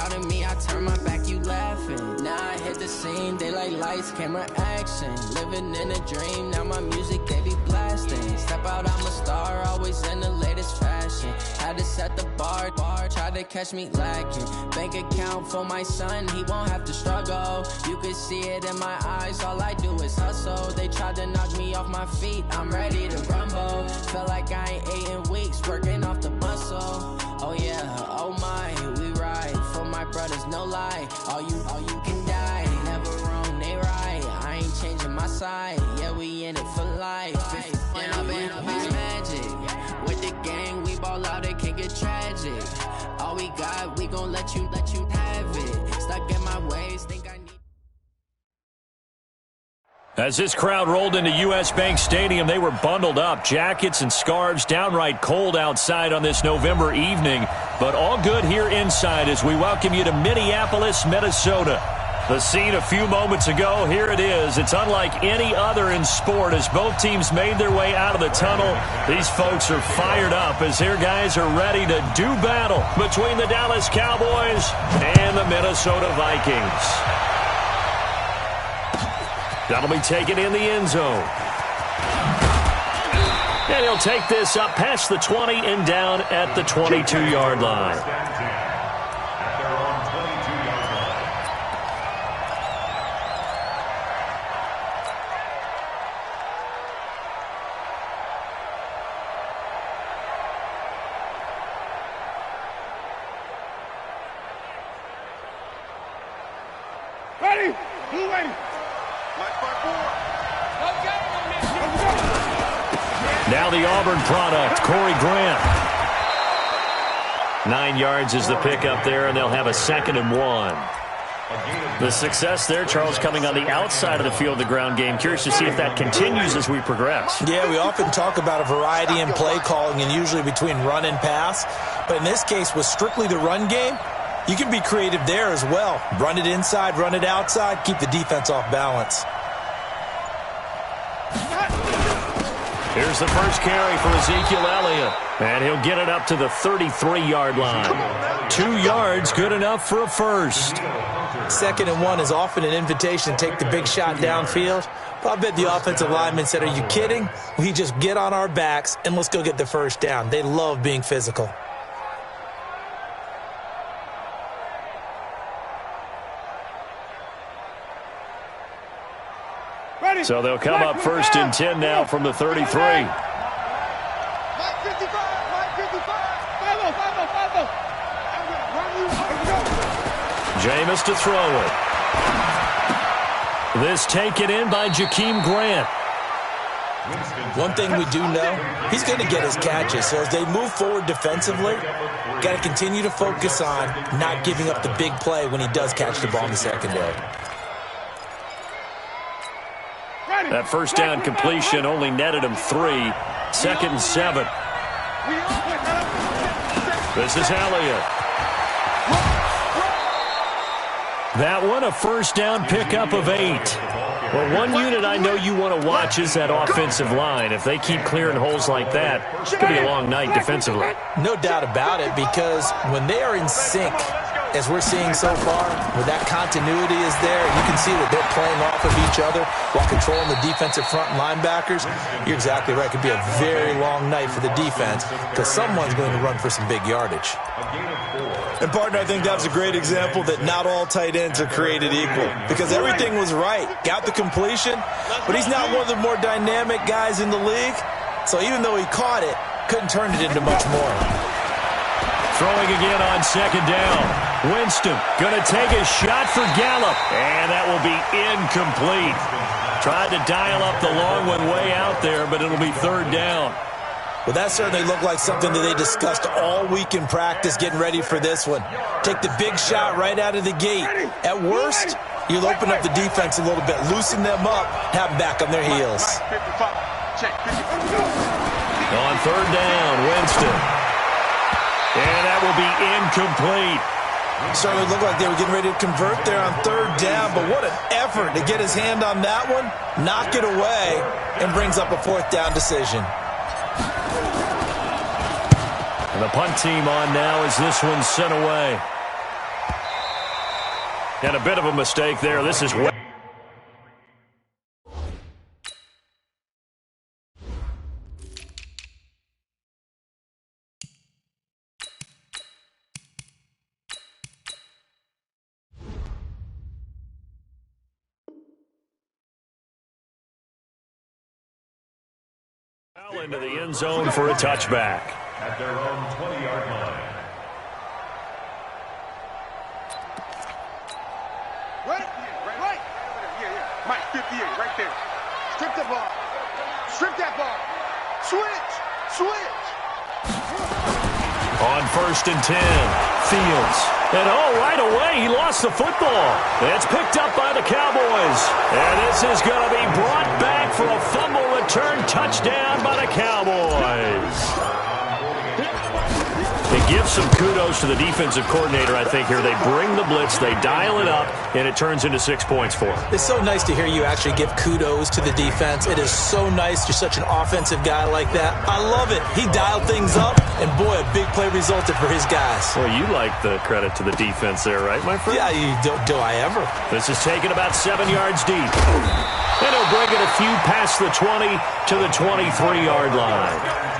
doubted me, I turned my back, you laughing. Now I hit the scene, they like lights, camera, action. Living in a dream, now my music, they be blasting. Step out, I'm a star, always in the latest fashion. Had to set the bar, try to catch me lacking. Bank account for my son, he won't have to struggle. You can see it in my eyes, all I do is hustle. They tried to knock me off my feet, I'm ready to rumble. Felt like I ain't ate in weeks, working off the muscle. Oh yeah, oh my, we ride for my brothers, no lie. All you can die, never wrong, they right. I ain't changing my side, yeah, we in it for life. When I've been magic, with the gang, we ball out, it can get tragic. All we got, we gon' let you have it. Stuck in my ways, think I need. As this crowd rolled into U.S. Bank Stadium, they were bundled up, jackets and scarves, downright cold outside on this November evening, but all good here inside as we welcome you to Minneapolis, Minnesota. The scene a few moments ago, here it is. It's unlike any other in sport as both teams made their way out of the tunnel. These folks are fired up as their guys are ready to do battle between the Dallas Cowboys and the Minnesota Vikings. That'll be taken in the end zone. And he'll take this up past the 20 and down at the 22-yard line. Ready? Who ready? Now the Auburn product, Corey Grant. 9 yards is the pickup there, and they'll have a 2nd and 1. The success there, Charles, coming on the outside of the field, the ground game. Curious to see if that continues as we progress. Yeah, we often talk about a variety in play calling and usually between run and pass. But in this case, with strictly the run game, you can be creative there as well. Run it inside, run it outside, keep the defense off balance. Here's the first carry for Ezekiel Elliott, and he'll get it up to the 33-yard line. 2 yards, good enough for a first. 2nd and 1 is often an invitation to take the big shot downfield. But I bet the offensive lineman said, are you kidding? We just get on our backs and let's go get the first down. They love being physical. So they'll come up 1st and 10 now from the 33. Jameis to throw it. This taken in by Jakeem Grant. One thing we do know, he's going to get his catches. So as they move forward defensively, got to continue to focus on not giving up the big play when he does catch the ball in the secondary. That first down completion only netted him 3. 2nd and 7. This is Elliott. That one a first down pickup of 8. Well, one unit I know you want to watch is that offensive line. If they keep clearing holes like that, it could be a long night defensively. No doubt about it, because when they are in sync, as we're seeing so far, where that continuity is there, you can see that they're playing off of each other while controlling the defensive front linebackers. You're exactly right. It could be a very long night for the defense because someone's going to run for some big yardage. And, partner, I think that's a great example that not all tight ends are created equal because everything was right. Got the completion, but he's not one of the more dynamic guys in the league. So even though he caught it, couldn't turn it into much more. Throwing again on 2nd down. Winston going to take a shot for Gallup, and that will be incomplete. Tried to dial up the long one way out there, but it'll be 3rd down. Well, that certainly looked like something that they discussed all week in practice getting ready for this one. Take the big shot right out of the gate. At worst, you'll open up the defense a little bit, loosen them up, have them back on their heels. On 3rd down, Winston. And that will be incomplete. Certainly looked like they were getting ready to convert there on 3rd down, but what an effort to get his hand on that one, knock it away, and brings up a 4th down decision. And the punt team on now as this one's sent away. And a bit of a mistake there. This is well. Into the end zone for a touchback. At their own 20-yard line. Right. Yeah. Mike, 58, right there. Strip the ball. Strip that ball. Switch. On 1st and 10, Fields. And right away, he lost the football. It's picked up by the Cowboys. And this is going to be brought back for a fumble return touchdown by the Cowboys. It gives some kudos to the defensive coordinator, I think, here. They bring the blitz, they dial it up, and it turns into 6 points for them. It's so nice to hear you actually give kudos to the defense. It is so nice. You're such an offensive guy like that. I love it. He dialed things up, and boy, a big play resulted for his guys. Well, you like the credit to the defense there, right, my friend? Yeah, do I ever? This is taken about 7 yards deep. And he'll bring it a few past the 20 to the 23-yard line.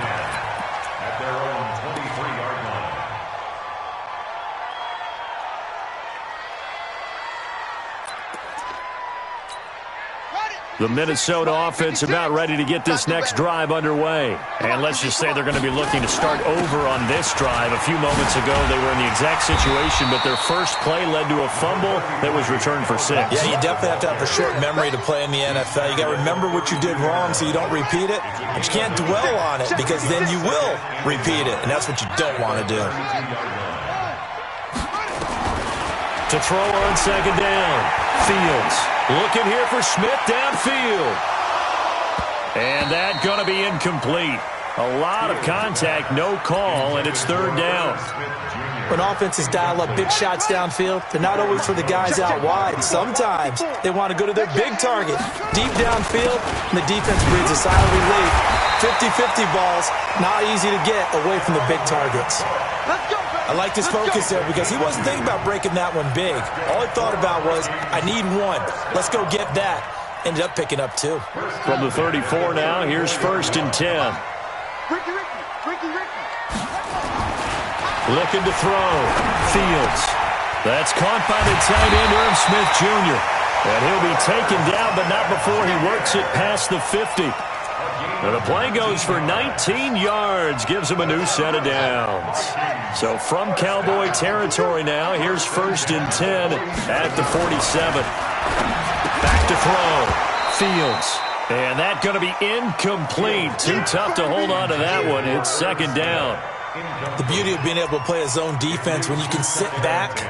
The Minnesota offense about ready to get this next drive underway. And let's just say they're going to be looking to start over on this drive. A few moments ago, they were in the exact situation, but their first play led to a fumble that was returned for 6. Yeah, you definitely have to have a short memory to play in the NFL. You got to remember what you did wrong so you don't repeat it. But you can't dwell on it because then you will repeat it, and that's what you don't want to do. To throw on 2nd down, Fields. Looking here for Smith downfield. And that's going to be incomplete. A lot of contact, no call, and it's 3rd down. When offenses dial up big shots downfield, they're not always for the guys out wide. Sometimes they want to go to their big target. Deep downfield, and the defense breathes a sigh of relief. 50-50 balls, not easy to get away from the big targets. I liked his focus there because he wasn't thinking about breaking that one big. All he thought about was, I need one. Let's go get that. Ended up picking up 2. From the 34 now, here's 1st and 10. Ricky. Looking to throw. Fields. That's caught by the tight end, Irv Smith Jr. And he'll be taken down, but not before he works it past the 50. And the play goes for 19 yards, gives him a new set of downs. So from Cowboy territory now, here's 1st and 10 at the 47. Back to throw. Fields. And that's going to be incomplete. Too tough to hold on to that one. It's 2nd down. The beauty of being able to play a zone defense when you can sit back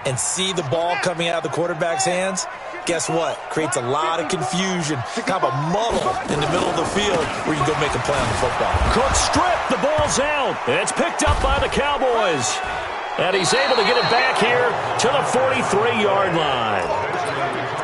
and see the ball coming out of the quarterback's hands, guess what? Creates a lot of confusion, kind of a muddle in the middle of the field where you can go make a play on the football. Cook strip, the ball's out. It's picked up by the Cowboys. And he's able to get it back here to the 43-yard line.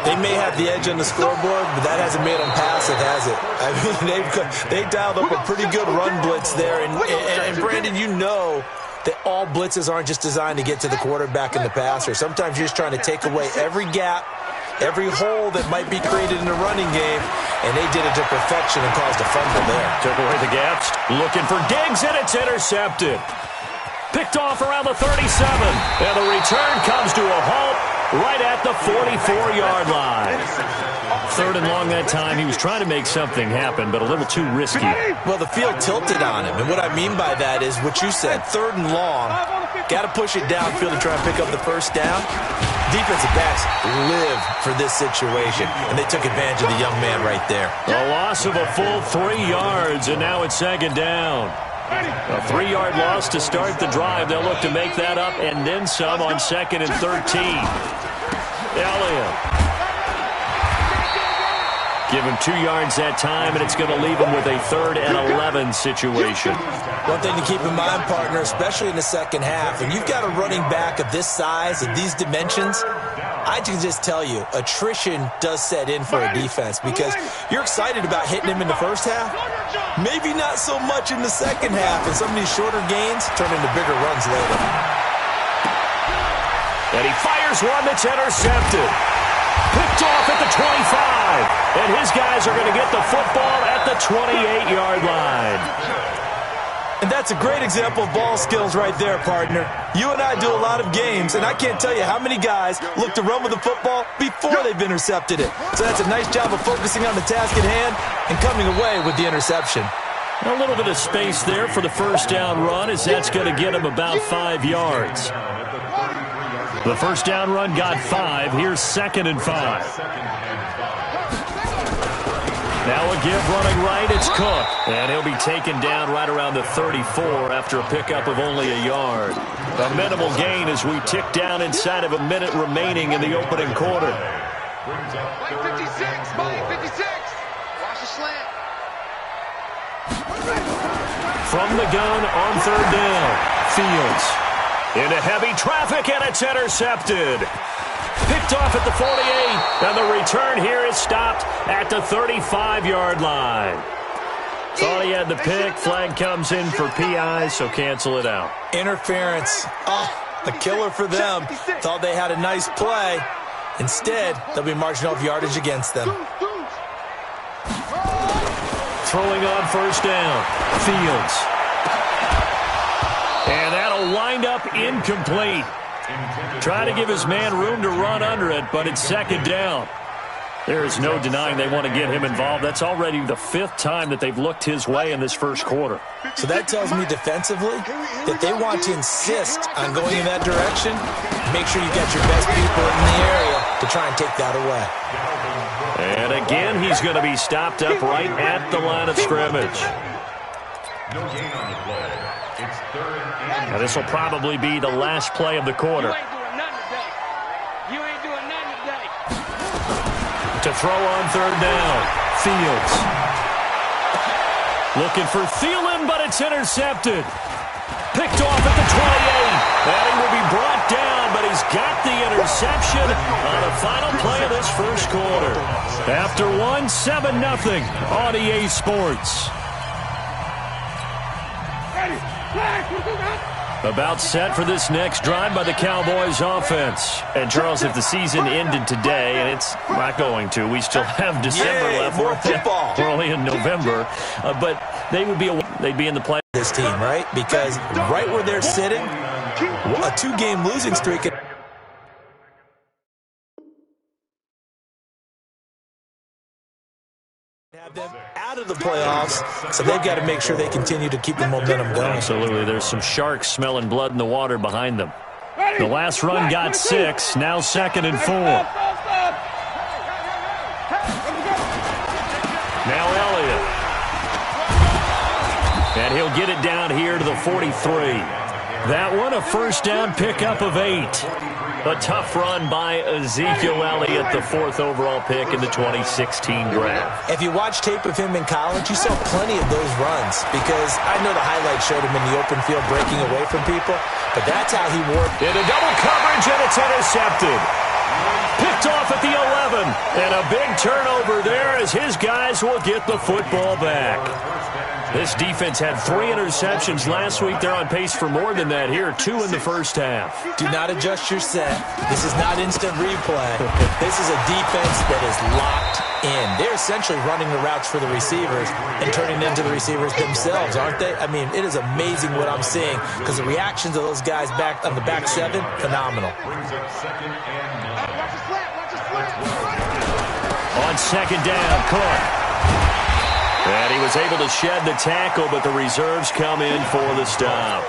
They may have the edge on the scoreboard, but that hasn't made them passive, has it? I mean, they dialed up a pretty good run blitz there. And Brandon, you know that all blitzes aren't just designed to get to the quarterback and the passer. Sometimes you're just trying to take away every gap, every hole that might be created in the running game, and they did it to perfection and caused a fumble there. Took away the gaps, looking for Diggs, and it's intercepted. Picked off around the 37, and the return comes to a halt right at the 44-yard line. 3rd and long that time. He was trying to make something happen, but a little too risky. Well, the field tilted on him, and what I mean by that is what you said, 3rd and long. Got to push it downfield to try and pick up the 1st down. Defensive backs live for this situation, and they took advantage of the young man right there. A loss of a full 3 yards, and now it's 2nd down. A 3-yard loss to start the drive. They'll look to make that up and then some on 2nd and 13. Elliott. Give him 2 yards that time, and it's going to leave him with a 3rd and 11 situation. One thing to keep in mind, partner, especially in the second half, when you've got a running back of this size, of these dimensions, I can just tell you, attrition does set in for a defense because you're excited about hitting him in the first half. Maybe not so much in the second half, and some of these shorter gains turn into bigger runs later. And he fires one that's intercepted. Picked off at the 25. And his guys are going to get the football at the 28-yard line. And that's a great example of ball skills right there, partner. You and I do a lot of games, and I can't tell you how many guys look to run with the football before they've intercepted it. So that's a nice job of focusing on the task at hand and coming away with the interception. A little bit of space there for the first down run, as that's going to get him about 5 yards. The first down run got 5. Here's 2nd and 5. Now a give running right, it's Cook. And he'll be taken down right around the 34 after a pickup of only a yard. A minimal gain as we tick down inside of a minute remaining in the opening quarter. Mike 56, Mike 56. Watch the slant. From the gun on 3rd down, Fields. Into heavy traffic, and it's intercepted. Picked off at the 48, and the return here is stopped at the 35-yard line. Thought he had the pick. Flag comes in for PI, so cancel it out. Interference. Oh, a killer for them. Thought they had a nice play. Instead, they'll be marching off yardage against them. Throwing on 1st down, Fields. And that'll wind up incomplete. Try to give his man room to run under it, but it's 2nd down. There is no denying they want to get him involved. That's already the 5th time that they've looked his way in this first quarter. So that tells me defensively that they want to insist on going in that direction. Make sure you get your best people in the area to try and take that away. And again, he's going to be stopped up right at the line of scrimmage. No gain on the play. It's 3rd and Now, this will probably be the last play of the quarter. You ain't doing nothing today. To throw on 3rd down, Fields. Looking for Thielen, but it's intercepted. Picked off at the 28. And he will be brought down, but he's got the interception on the final play of this first quarter. After 7-0 on EA Sports. About set for this next drive by the Cowboys offense. And, Charles, if the season ended today, and it's not going to, we still have December left. More football. We're only in November. But they'd be in the play. This team, right? Because right where they're sitting, a 2-game losing streak. Have them out of the playoffs, so they've got to make sure they continue to keep the momentum going. Absolutely. There's some sharks smelling blood in the water behind them. The last run got 6. Now 2nd and 4. Now Elliott. And he'll get it down here to the 43. That one a first down pickup of 8. A tough run by Ezekiel Elliott, the 4th overall pick in the 2016 draft. If you watch tape of him in college, you saw plenty of those runs because I know the highlights showed him in the open field breaking away from people, but that's how he worked. Into double coverage, and it's intercepted. Picked off at the 11, and a big turnover there as his guys will get the football back. This defense had 3 interceptions last week. They're on pace for more than that here, 2 in the first half. Do not adjust your set. This is not instant replay. This is a defense that is locked in. They're essentially running the routes for the receivers and turning them to the receivers themselves, aren't they? I mean, it is amazing what I'm seeing because the reactions of those guys back on the back 7, phenomenal. On 2nd down, Cook. And he was able to shed the tackle, but the reserves come in for the stop.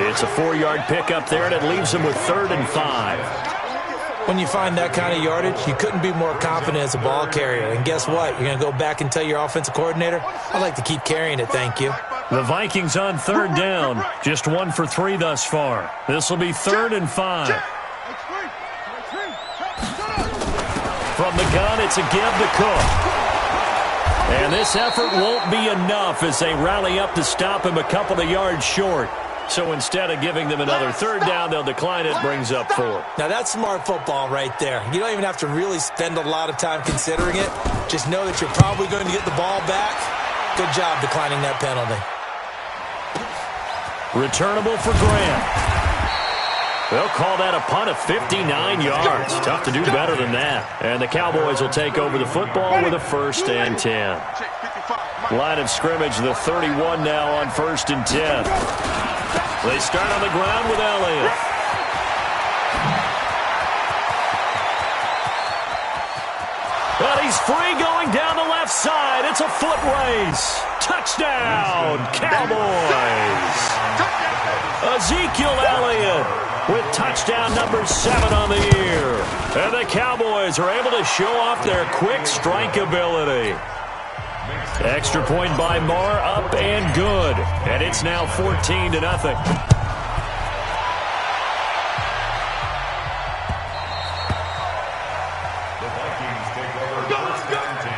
It's a 4-yard pickup there, and it leaves him with 3rd and 5. When you find that kind of yardage, you couldn't be more confident as a ball carrier. And guess what? You're going to go back and tell your offensive coordinator, I'd like to keep carrying it, thank you. The Vikings on 3rd down, just 1 for 3 thus far. This will be 3rd and 5. From the gun, it's a give to Cook. And this effort won't be enough as they rally up to stop him a couple of yards short. So instead of giving them another 3rd down, they'll decline it, brings up 4. Now that's smart football right there. You don't even have to really spend a lot of time considering it. Just know that you're probably going to get the ball back. Good job declining that penalty. Returnable for Grant. They'll call that a punt of 59 yards. Tough to do better than that. And the Cowboys will take over the football with a 1st and 10. Line of scrimmage, the 31 now on 1st and 10. They start on the ground with Elliott. But he's free going down the left side. It's a foot race. Touchdown, Cowboys. Ezekiel Elliott with touchdown number 7 on the year. And the Cowboys are able to show off their quick strike ability. Extra point by Marr, up and good. And it's now 14-0. The Vikings take over 1st and 10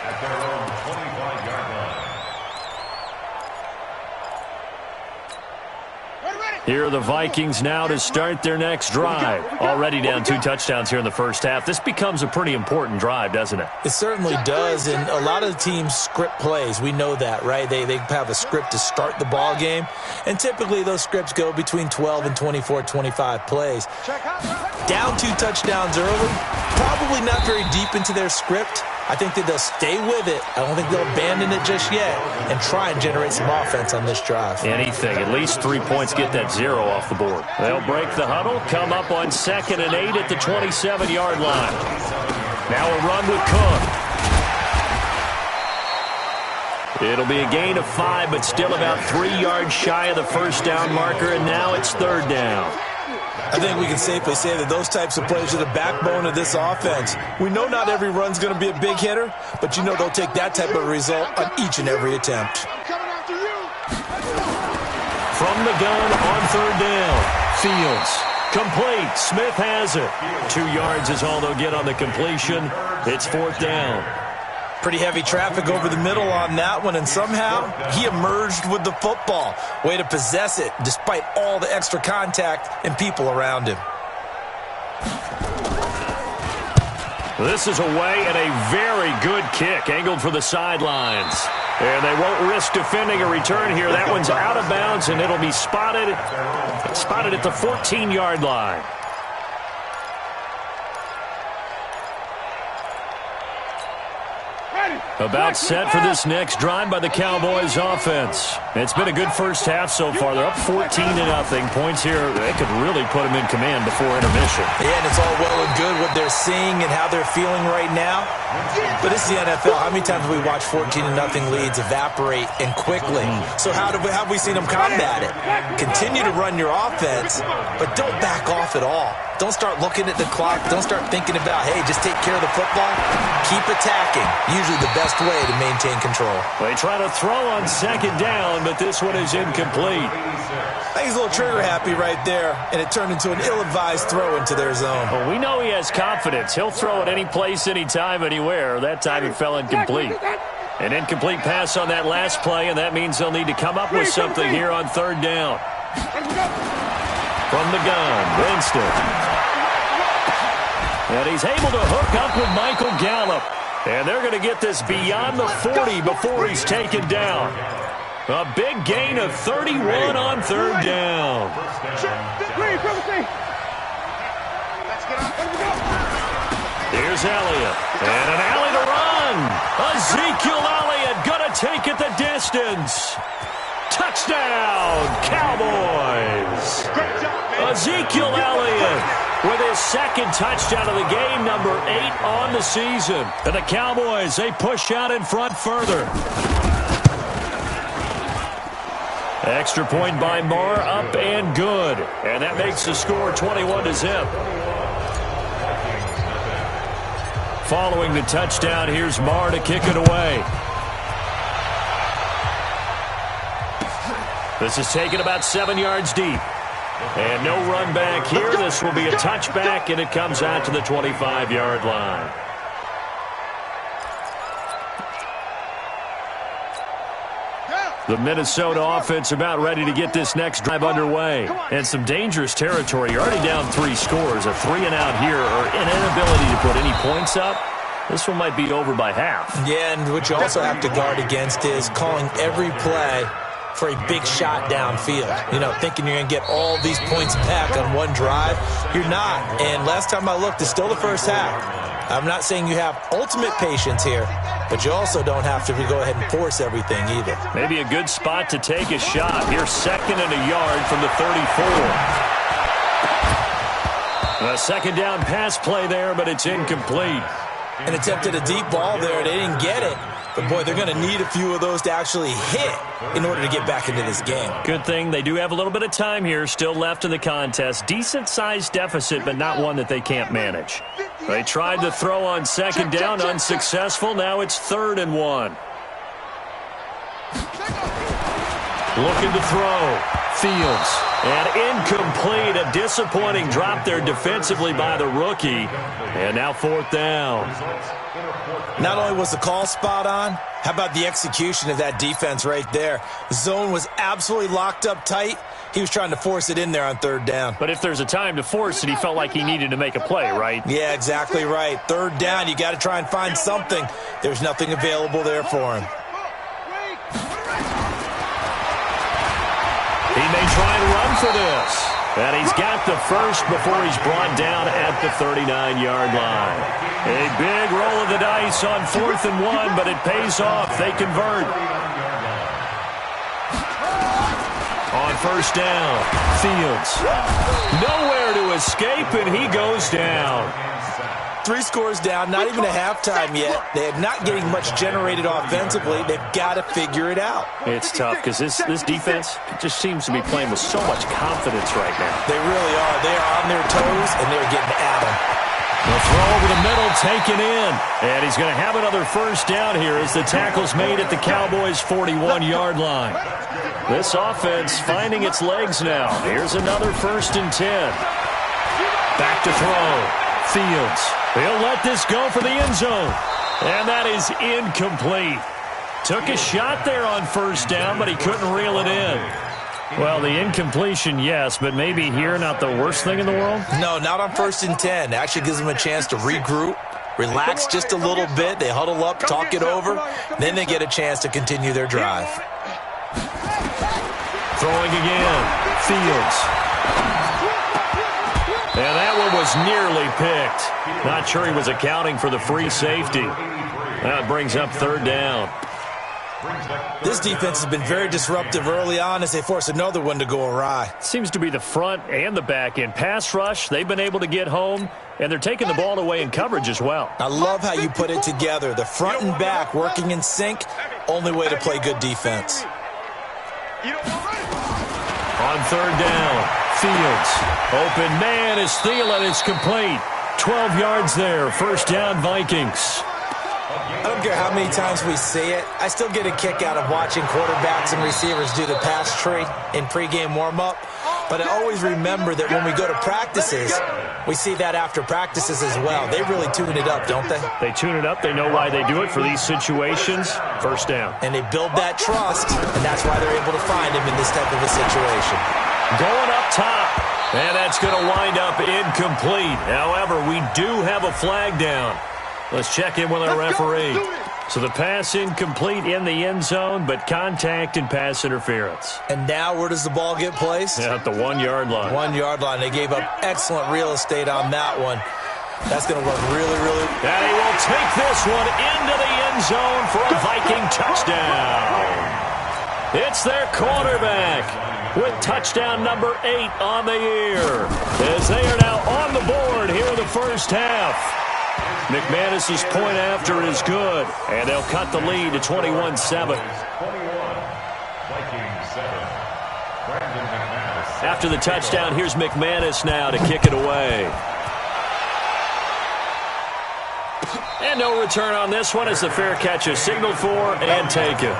at their own 25-yard line. Here are the Vikings now to start their next drive. Already down 2 touchdowns here in the first half. This becomes a pretty important drive, doesn't it? It certainly does, and a lot of the teams script plays. We know that, right? They have a script to start the ball game, and typically those scripts go between 12 and 24, 25 plays. Down 2 touchdowns early, probably not very deep into their script. I think that they'll stay with it. I don't think they'll abandon it just yet and try and generate some offense on this drive. Anything. At least 3 points, get that 0 off the board. They'll break the huddle, come up on 2nd and 8 at the 27-yard line. Now a run with Cook. It'll be a gain of 5, but still about 3 yards shy of the first down marker, and now it's 3rd down. I think we can safely say that those types of plays are the backbone of this offense. We know not every run's going to be a big hitter, but you know they'll take that type of result on each and every attempt. From the gun on 3rd down, Fields. Complete. Smith has it. 2 yards is all they'll get on the completion. It's 4th down. Pretty heavy traffic over the middle on that one, and somehow he emerged with the football. Way to possess it despite all the extra contact and people around him. This is away and a very good kick, angled for the sidelines. And they won't risk defending a return here. That one's out of bounds, and it'll be spotted at the 14-yard line. About set for this next drive by the Cowboys offense. It's been a good first half so far. They're up 14-0. Points here, they could really put them in command before intermission. Yeah, and it's all well and good what they're seeing and how they're feeling right now. But this is the NFL. How many times have we watched 14-0 leads evaporate and quickly? So how have we seen them combat it? Continue to run your offense, but don't back off at all. Don't start looking at the clock. Don't start thinking about, hey, just take care of the football. Keep attacking. Usually the best way to maintain control. They try to throw on 2nd down, but this one is incomplete. I think he's a little trigger happy right there, and it turned into an ill-advised throw into their zone. Well, we know he has confidence. He'll throw it any place, anytime, anywhere. That time it fell incomplete. An incomplete pass on that last play, and that means they'll need to come up with something here on 3rd down. From the gun, Winston. And he's able to hook up with Michael Gallup. And they're going to get this beyond the 40 before he's taken down. A big gain of 31 on 3rd down. Here's Elliott. And an alley to run. Ezekiel Elliott going to take it the distance. Touchdown, Cowboys. Ezekiel Elliott with his 2nd touchdown of the game, number 8 on the season. And the Cowboys, they push out in front further. Extra point by Marr, up and good. And that makes the score 21-0. Following the touchdown, here's Marr to kick it away. This is taken about 7 yards deep. And no run back here. This will be a touchback, and it comes out to the 25-yard line. The Minnesota offense about ready to get this next drive underway. And some dangerous territory. You're already down 3 scores. A 3-and-out here, or an inability to put any points up. This one might be over by half. Yeah, and what you also have to guard against is calling every play for a big shot downfield. You know, thinking you're going to get all these points back on one drive. You're not. And last time I looked, it's still the first half. I'm not saying you have ultimate patience here, but you also don't have to go ahead and force everything either. Maybe a good spot to take a shot. Here's 2nd and a yard from the 34. A second down pass play there, but it's incomplete. An attempt at a deep ball there. They didn't get it. But, boy, they're going to need a few of those to actually hit in order to get back into this game. Good thing they do have a little bit of time here still left in the contest. Decent-sized deficit, but not one that they can't manage. They tried to throw on 2nd down, unsuccessful. Now it's 3rd and 1. Looking to throw. Fields. And incomplete. A disappointing drop there defensively by the rookie. And now 4th down. Not only was the call spot on, how about the execution of that defense right there? The zone was absolutely locked up tight. He was trying to force it in there on 3rd down. But if there's a time to force it, he felt like he needed to make a play, right? Yeah, exactly right. 3rd down, you got to try and find something. There's nothing available there for him. He may try and run for this. And he's got the first before he's brought down at the 39-yard line. A big roll of the dice on 4th and 1, but it pays off. They convert. On 1st down, Fields. Nowhere to escape, and he goes down. 3 scores down, not even a halftime yet. They're not getting much generated offensively. They've got to figure it out. It's tough because this defense just seems to be playing with so much confidence right now. They really are. They are on their toes, and they're getting at them. The throw over the middle, taken in. And he's going to have another 1st down here as the tackle's made at the Cowboys' 41-yard line. This offense finding its legs now. Here's another 1st and 10. Back to throw. Fields. He'll let this go for the end zone. And that is incomplete. Took a shot there on 1st down, but he couldn't reel it in. Well, the incompletion, yes, but maybe here not the worst thing in the world? No, not on 1st and 10. It actually gives them a chance to regroup, relax just a little bit. They huddle up, talk it over. Then they get a chance to continue their drive. Throwing again. Fields. And that one was nearly picked. Not sure he was accounting for the free safety. That brings up 3rd down. This defense has been very disruptive early on as they force another one to go awry. Seems to be the front and the back end. Pass rush, they've been able to get home, and they're taking the ball away in coverage as well. I love how you put it together. The front and back working in sync, only way to play good defense. On 3rd down, Fields. Open man is Thielen. It's complete. 12 yards there. 1st down, Vikings. I don't care how many times we see it. I still get a kick out of watching quarterbacks and receivers do the pass tree in pregame warm-up. But I always remember that when we go to practices, we see that after practices as well. They really tune it up, don't they? They tune it up. They know why they do it for these situations. 1st down. And they build that trust, and that's why they're able to find him in this type of a situation. Going up top. And that's going to wind up incomplete. However, we do have a flag down. Let's check in with our referee. So the pass incomplete in the end zone, but contact and pass interference. And now where does the ball get placed? Yeah, at the 1-yard line. 1-yard line. They gave up excellent real estate on that one. That's going to work really, really. And he will take this one into the end zone for a Viking touchdown. It's their quarterback with touchdown number 8 on the year, as they are now on the board here in the 1st half. McManus's point after is good, and they'll cut the lead to 21-7. After the touchdown, here's McManus now to kick it away. And no return on this one as the fair catch is signaled for and taken.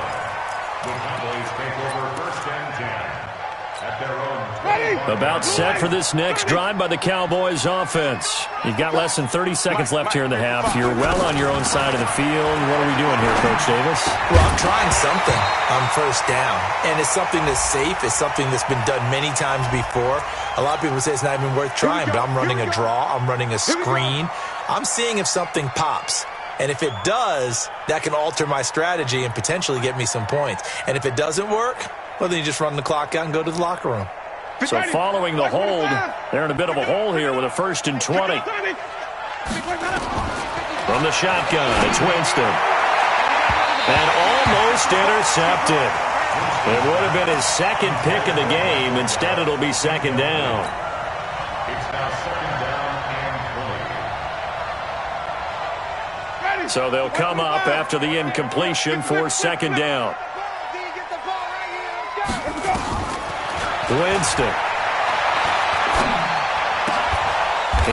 About set for this next drive by the Cowboys offense. You've got less than 30 seconds left here in the half. You're well on your own side of the field. What are we doing here, Coach Davis? Well, I'm trying something on 1st down. And it's something that's safe. It's something that's been done many times before. A lot of people say it's not even worth trying, but I'm running a draw. I'm running a screen. I'm seeing if something pops. And if it does, that can alter my strategy and potentially get me some points. And if it doesn't work, Well, then you just run the clock out and go to the locker room. So following the hold, they're in a bit of a hole here with a 1st and 20. From the shotgun, it's Winston. And almost intercepted. It would have been his second pick of the game. Instead, it'll be 2nd down. It's now 2nd down and 20. So they'll come up after the incompletion for 2nd down. Winston.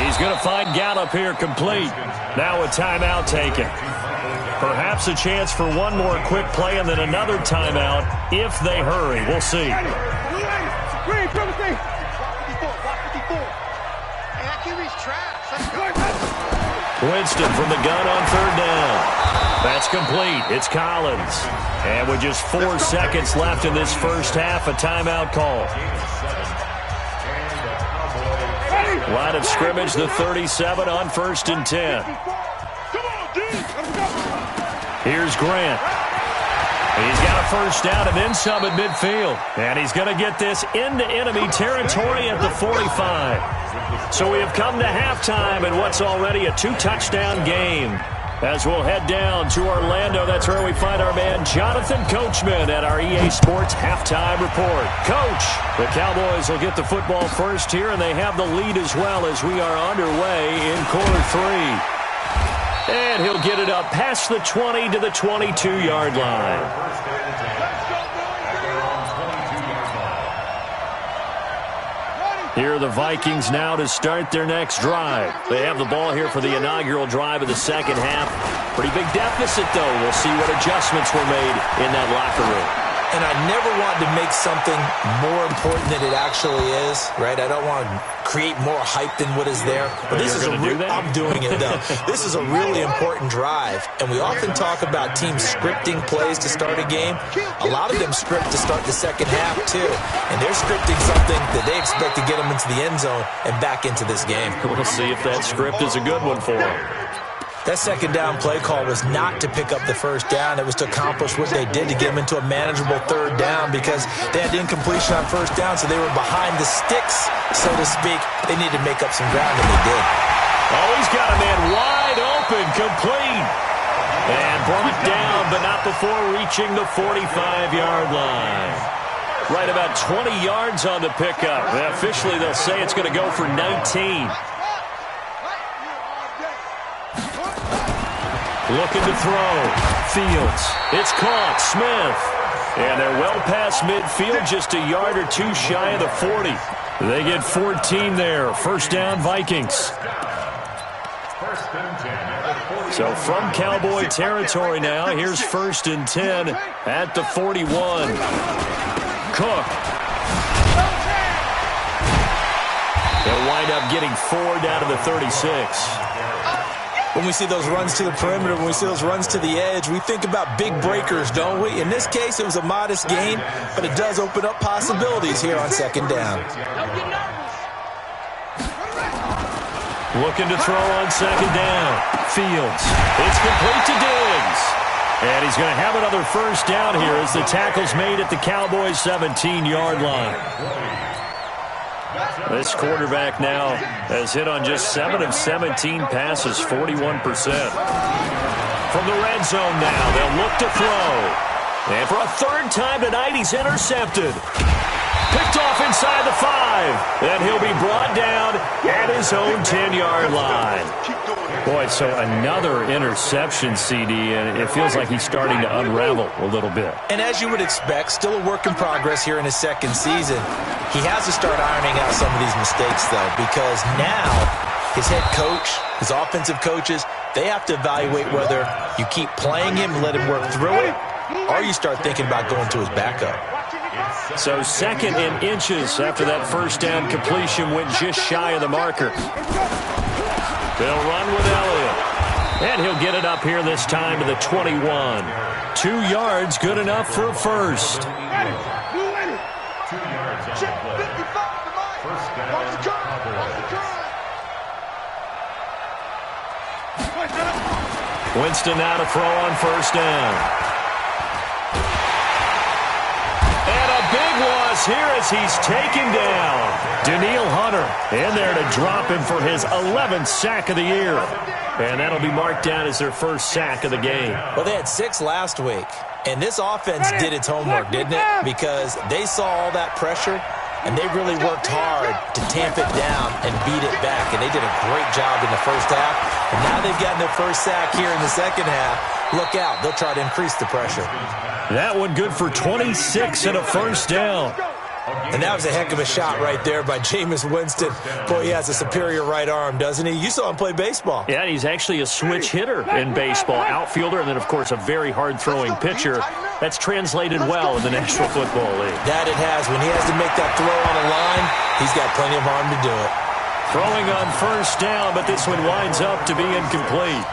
He's going to find Gallup here complete. Now a timeout taken. Perhaps a chance for one more quick play and then another timeout if they hurry. We'll see. Winston from the gun on 3rd down. That's complete. It's Collins. And with just 4 seconds left in this first half, a timeout call. Line of scrimmage, the 37 on 1st and 10. Here's Grant. He's got a 1st down and then some at midfield. And he's going to get this into enemy territory at the 45. So we have come to halftime in what's already a 2-touchdown game. As we'll head down to Orlando, that's where we find our man Jonathan Coachman at our EA Sports Halftime Report. Coach, the Cowboys will get the football first here, and they have the lead as well as we are underway in quarter 3. And he'll get it up past the 20 to the 22-yard line. Here are the Vikings now to start their next drive. They have the ball here for the inaugural drive of the second half. Pretty big deficit, though. We'll see what adjustments were made in that locker room. And I never want to make something more important than it actually is, right? I don't want to create more hype than what is there. But this is I'm doing it, though. This is a really important drive. And we often talk about teams scripting plays to start a game. A lot of them script to start the second half, too. And they're scripting something that they expect to get them into the end zone and back into this game. We'll see if that script is a good one for them. That 2nd down play call was not to pick up the 1st down. It was to accomplish what they did to get them into a manageable 3rd down because they had incompletion on 1st down, so they were behind the sticks, so to speak. They needed to make up some ground, and they did. Oh, he's got a man wide open, complete. And brought down, but not before reaching the 45-yard line. Right about 20 yards on the pickup. And officially, they'll say it's going to go for 19. Looking to throw. Fields. It's caught. Smith. And they're well past midfield, just a yard or two shy of the 40. They get 14 there. 1st down, Vikings. So from Cowboy territory now, here's 1st and 10 at the 41. Cook. They'll wind up getting 4 down to the 36. When we see those runs to the perimeter, when we see those runs to the edge, we think about big breakers, don't we? In this case, it was a modest gain, but it does open up possibilities here on 2nd down. Looking to throw on 2nd down. Fields. It's complete to Diggs. And he's going to have another 1st down here as the tackle's made at the Cowboys' 17-yard line. This quarterback now has hit on just 7 of 17 passes, 41%. From the red zone now, they'll look to throw. And for a 3rd time tonight, he's intercepted. Picked off inside the 5. And he'll be brought down at his own 10-yard line. Boy, so another interception, CD, and it feels like he's starting to unravel a little bit. And as you would expect, still a work in progress here in his 2nd season. He has to start ironing out some of these mistakes, though, because now his head coach, his offensive coaches, they have to evaluate whether you keep playing him and let him work through it, or you start thinking about going to his backup. So 2nd in inches after that 1st down completion went just shy of the marker. They'll run with Elliott. And he'll get it up here this time to the 21. 2 yards, good enough for a 1st. 2 yards on the play. 1st down. Winston now to throw on 1st down. And a big is here as he's taken down. Danielle Hunter in there to drop him for his 11th sack of the year. And that'll be marked down as their first sack of the game. Well, they had 6 last week. And this offense did its homework, didn't it? Because they saw all that pressure, and they really worked hard to tamp it down and beat it back. And they did a great job in the first half. And now they've gotten their first sack here in the second half. Look out. They'll try to increase the pressure. That one good for 26 and a first down. And that was a heck of a shot right there by Jameis Winston. Boy, he has a superior right arm, doesn't he? You saw him play baseball. Yeah, he's actually a switch hitter in baseball. Outfielder, and then, of course, a very hard-throwing pitcher. That's translated well in the National Football League. That it has. When he has to make that throw on a line, he's got plenty of arm to do it. Throwing on first down, but this one winds up to be incomplete.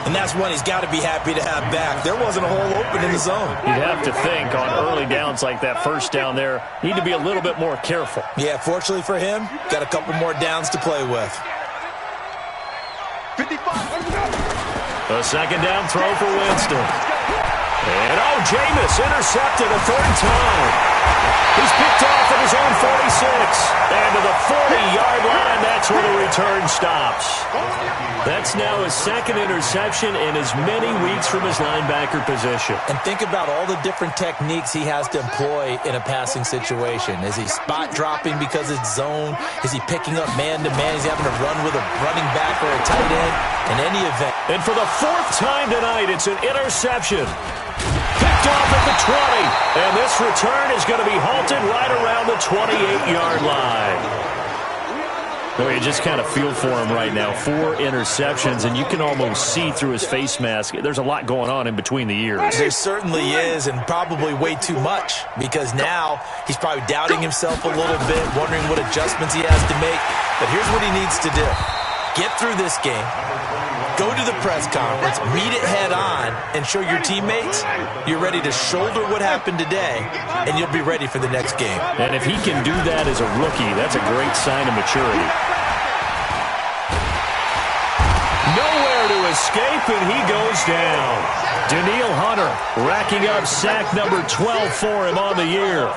And that's one he's got to be happy to have back. There wasn't a hole open in the zone. You'd have to think on early downs like that first down there, need to be a little bit more careful. Yeah, fortunately for him, got a couple more downs to play with. 55. A second down throw for Winston. And Jameis intercepted a third time. He's picked off at his own 46. And to the 40-yard line, that's where the return stops. That's now his second interception in as many weeks from his linebacker position. And think about all the different techniques he has to employ in a passing situation. Is he spot dropping because it's zone? Is he picking up man-to-man? He's having to run with a running back or a tight end? In any event. And for the 4th time tonight, it's an interception. Picked off at the 20. And this return is going to be halted right around the 28-yard line. No, you just kind of feel for him right now. 4 interceptions, and you can almost see through his face mask. There's a lot going on in between the ears. There certainly is, and probably way too much, because now he's probably doubting himself a little bit, wondering what adjustments he has to make. But here's what he needs to do. Get through this game, go to the press conference, meet it head on, and show your teammates you're ready to shoulder what happened today, and you'll be ready for the next game. And if he can do that as a rookie, that's a great sign of maturity. Nowhere to escape, and he goes down. Danielle Hunter racking up sack number 12 for him on the year.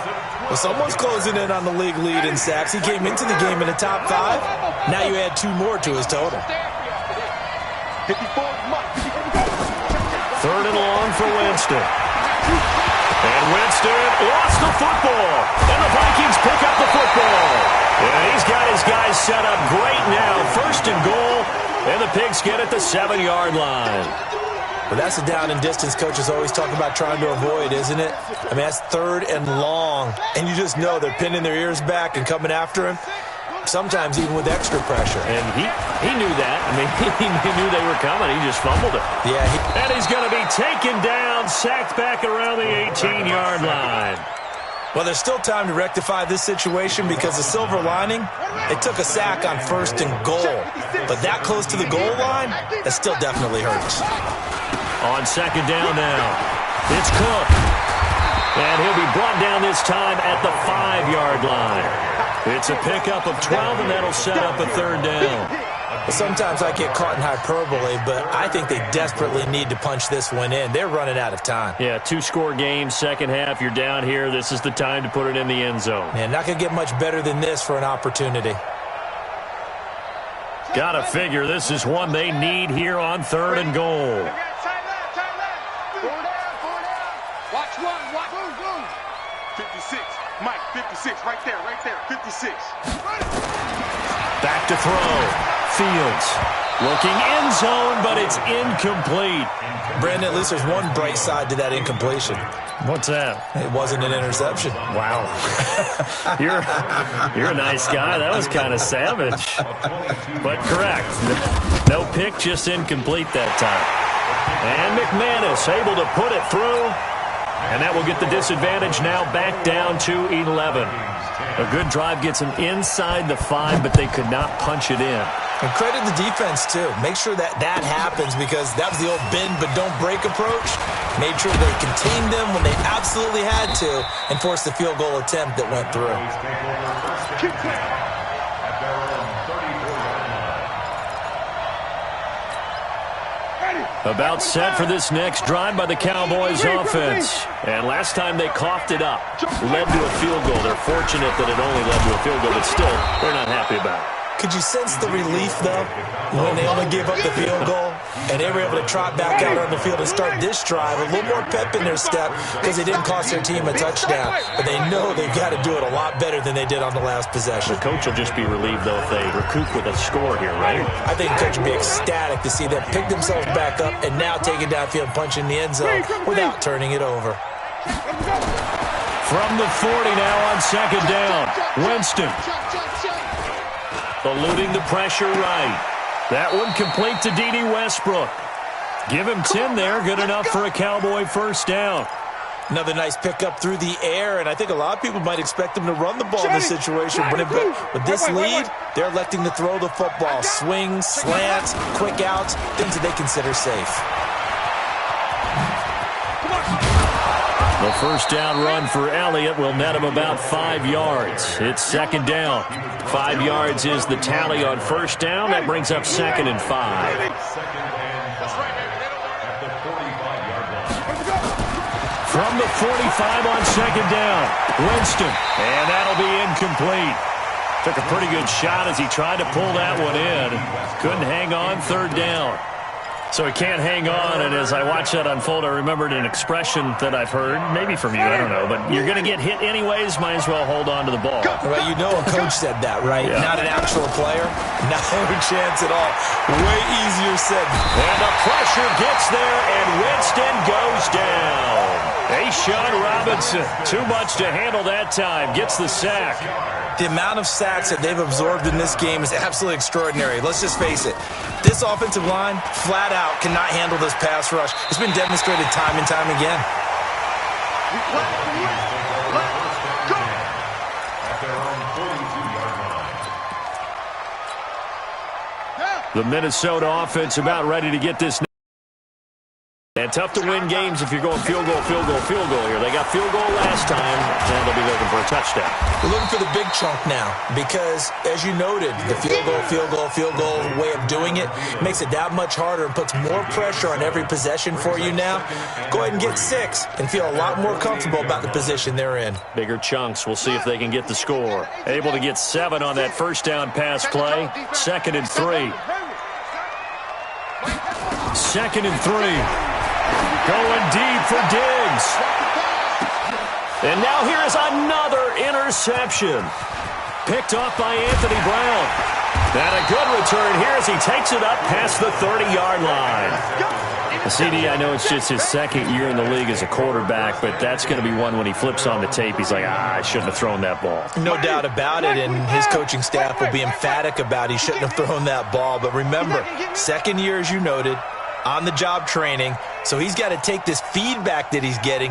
Well, someone's closing in on the league lead in sacks. He came into the game in the top 5. Now you add 2 more to his total. 54. Third and long for Winston. And Winston lost the football. And the Vikings pick up the football. And he's got his guys set up great now. First and goal. And the Pigs get at the 7-yard line. Well, that's the down and distance coaches always talk about trying to avoid, isn't it? I mean, that's 3rd and long. And you just know they're pinning their ears back and coming after him. Sometimes even with extra pressure. And he knew that. I mean, he knew they were coming. He just fumbled it. Yeah. And he's going to be taken down, sacked back around the 18-yard line. Well, there's still time to rectify this situation because the silver lining, they took a sack on 1st and goal. But that close to the goal line, that still definitely hurts. On second down now, it's Cook. And he'll be brought down this time at the 5-yard line. It's a pickup of 12, and that'll set up a 3rd down. Sometimes I get caught in hyperbole, but I think they desperately need to punch this one in. They're running out of time. Yeah, 2-score game, second half, you're down here. This is the time to put it in the end zone. Man, not going to get much better than this for an opportunity. Gotta figure this is one they need here on 3rd and goal. Watch one, watch. 56. Mike, 56. Right there, 56. Back to throw. Fields looking end zone, but it's incomplete. Brandon, at least there's one bright side to that incompletion. What's that? It wasn't an interception. Wow. You're a nice guy. That was kind of savage. But correct. No pick, just incomplete that time. And McManus able to put it through. And that will get the disadvantage now back down to 11. A good drive gets them inside the 5, but they could not punch it in. And credit the defense, too. Make sure that happens because that was the old bend but don't break approach. Made sure they contained them when they absolutely had to and forced the field goal attempt that went through. Ready. About set for this next drive by the Cowboys offense. And last time they coughed it up, led to a field goal. They're fortunate that it only led to a field goal, but still, they're not happy about it. Could you sense the relief, though, when they only gave up the field goal and they were able to trot back out on the field and start this drive? A little more pep in their step because it didn't cost their team a touchdown. But they know they've got to do it a lot better than they did on the last possession. The coach will just be relieved, though, if they recoup with a score here, right? I think the coach will be ecstatic to see them pick themselves back up and now take it downfield and punch in the end zone without turning it over. From the 40 now on second down, Winston. Eluding the pressure right. That one complete to D.D. Westbrook. Give him 10 there. Good enough for a Cowboy first down. Another nice pickup through the air, and I think a lot of people might expect them to run the ball in this situation. But with this lead, they're electing to throw the football. Swings, slants, quick outs, things that they consider safe. The first down run for Elliott will net him about 5 yards. It's second down. 5 yards is the tally on first down. That brings up second and 5. From the 45 on second down, Winston. And that'll be incomplete. Took a pretty good shot as he tried to pull that one in. Couldn't hang on, third down. So he can't hang on, and as I watched that unfold, I remembered an expression that I've heard, maybe from you, I don't know, but you're going to get hit anyways, might as well hold on to the ball. Well, you know a coach said that, right? Yeah. Not an actual player. No chance at all. Way easier said. And the pressure gets there, and Winston goes down. Sean Robinson, too much to handle that time, gets the sack. The amount of sacks that they've absorbed in this game is absolutely extraordinary. Let's just face it. This offensive line, flat out, cannot handle this pass rush. It's been demonstrated time and time again. The Minnesota offense about ready to get this. And tough to win games if you're going field goal, field goal, field goal here. They got field goal last time, and they'll be looking for a touchdown. We're looking for the big chunk now because, as you noted, the field goal way of doing it makes it that much harder and puts more pressure on every possession for you now. Go ahead and get 6 and feel a lot more comfortable about the position they're in. Bigger chunks. We'll see if they can get the score. Able to get 7 on that first down pass play. Second and 3. Second and 3. Going deep for Diggs. And now here is another interception. Picked off by Anthony Brown. And a good return here as he takes it up past the 30-yard line. CD, I know it's just his second year in the league as a quarterback, but that's going to be one when he flips on the tape. He's like, I shouldn't have thrown that ball. No doubt about it, and his coaching staff will be emphatic about he shouldn't have thrown that ball. But remember, second year, as you noted, on-the-job training, so he's got to take this feedback that he's getting